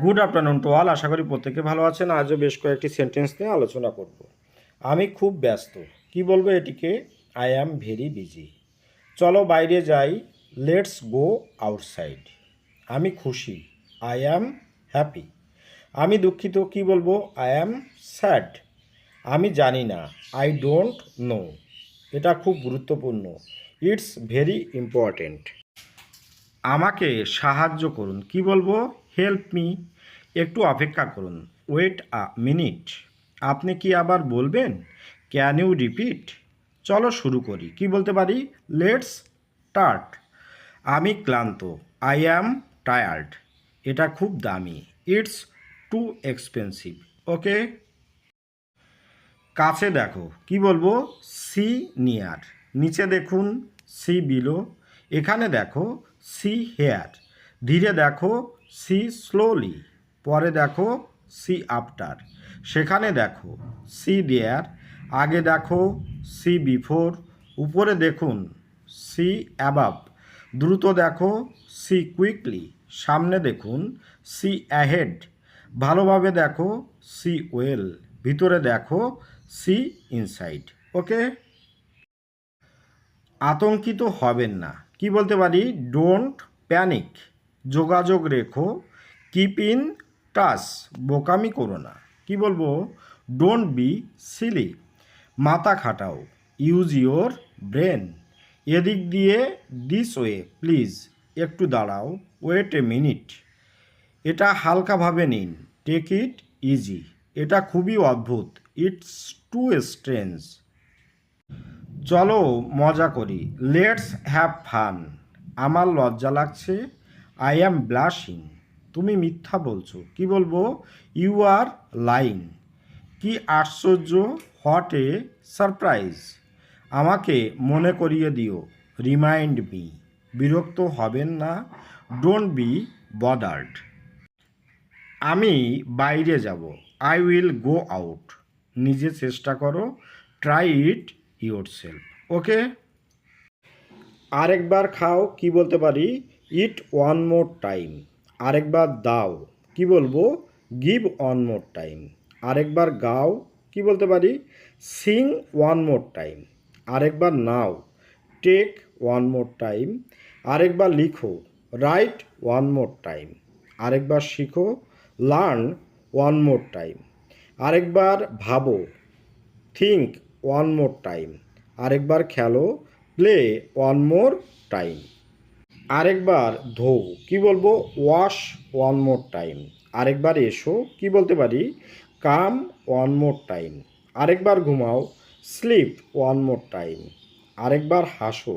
Good afternoon to all. আশা করি প্রত্যেকে ভালো আছেন। আজও বেশ কয়েকটি সেন্টেন্স নিয়ে আলোচনা করব। আমি খুব ব্যস্ত, কি বলবো এটিকে? I am very busy. চলো বাইরে যাই, লেটস গো আউটসাইড। আমি খুশি, আই অ্যাম হ্যাপি। আমি দুঃখিত, কি বলবো? I am sad. আমি জানি না, আই ডোন্ট নো। এটা খুব গুরুত্বপূর্ণ, ইটস ভেরি ইম্পর্ট্যান্ট। আমাকে সাহায্য করুন, কি বলবো? Help me. একটু অপেক্ষা করুন, ওয়েট আ মিনিট। আপনি কি আবার বলবেন? Can you repeat? চলো শুরু করি, কি বলতে পারি? Let's start. আমি ক্লান্ত, আই অ্যাম টায়ার্ড। এটা খুব দামি, ইটস টু এক্সপেন্সিভ। ওকে। কাছে দেখো, কি বলবো? See near. নিচে দেখুন, সি বিলো। এখানে দেখো, সি হেয়ার। ধীরে দেখো, সি স্লোলি। পরে দেখো, সি আফটার। সেখানে দেখো, সি দেয়ার। আগে দেখো, সি বিফোর। উপরে দেখুন, সি অ্যাবাভ। দ্রুত দেখো, সি কুইকলি। সামনে দেখুন, সি অ্যাহেড। ভালোভাবে দেখো, সি ওয়েল। ভিতরে দেখো, সি ইনসাইড। ওকে। আতঙ্কিত হবেন না, কি বলতে পারি? Don't panic. যোগাযোগ রেখো, কিপ ইন টাচ। বোকামি করো না, কি বলবো? Don't be silly. মাথা খাটাও, ইউজ ইয়োর ব্রেন। এদিক দিয়ে, দিস ওয়ে প্লিজ। একটু দাঁড়াও, ওয়েট এ মিনিট। এটা হালকাভাবে নিন, টেক ইট ইজি। এটা খুবই অদ্ভুত, ইটস টু স্ট্রেঞ্জ। চলো মজা করি, লেটস হ্যাভ ফান। আমার লজ্জা লাগছে, আই অ্যাম ব্লাশিং। তুমি মিথ্যা বলছো, কি বলবো? You are lying. কি আশ্চর্য, হোয়াট এ সারপ্রাইজ। আমাকে মনে করিয়ে দিও, রিমাইন্ড মি। বিরক্ত হবেন না, ডোন্ট বি বদার্ড। আমি বাইরে যাব, আই উইল গো আউট। নিজে চেষ্টা করো, ট্রাই ইট ইয়োর সেলফ। ওকে। আরেকবার খাও, কি বলতে পারি? ইট ওয়ান মোর টাইম। আরেকবার দাও, কি বলবো? Give one more time. আরেকবার গাও, কি বলতে পারি? Singh one more time. আরেকবার নাও, টেক ওয়ান মোর টাইম। আরেকবার লিখো, রাইট ওয়ান মোর টাইম। আরেকবার শিখো, লার্ন ওয়ান মোর টাইম। আরেকবার ভাবো, থিঙ্ক ওয়ান মোর টাইম। আরেকবার খেলো, প্লে ওয়ান মোর টাইম। আরেকবার ধোও, কি বলবো? Wash one more time. আরেকবার এসো, কি বলতে পারি? কাম ওয়ান মোর টাইম। আরেকবার ঘুমাও, স্লিপ ওয়ান মোর টাইম। আরেকবার হাসো,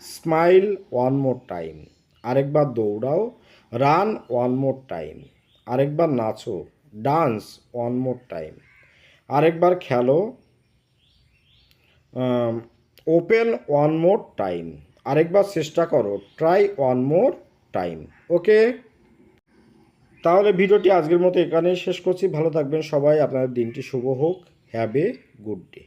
স্মাইল ওয়ান মোর টাইম। আরেকবার দৌড়াও, রান ওয়ান মোর টাইম। আরেকবার নাচো, ডান্স ওয়ান মোর টাইম। আরেকবার খেলো, ওপেন ওয়ান মোর টাইম। আরেকবার চেষ্টা করো, ট্রাই ওয়ান মোর টাইম। ওকে। তাহলে ভিডিওটি আজকের মতো এখানেই শেষ করছি। ভালো থাকবেন সবাই, আপনাদের দিনটি শুভ হোক। Have a good day.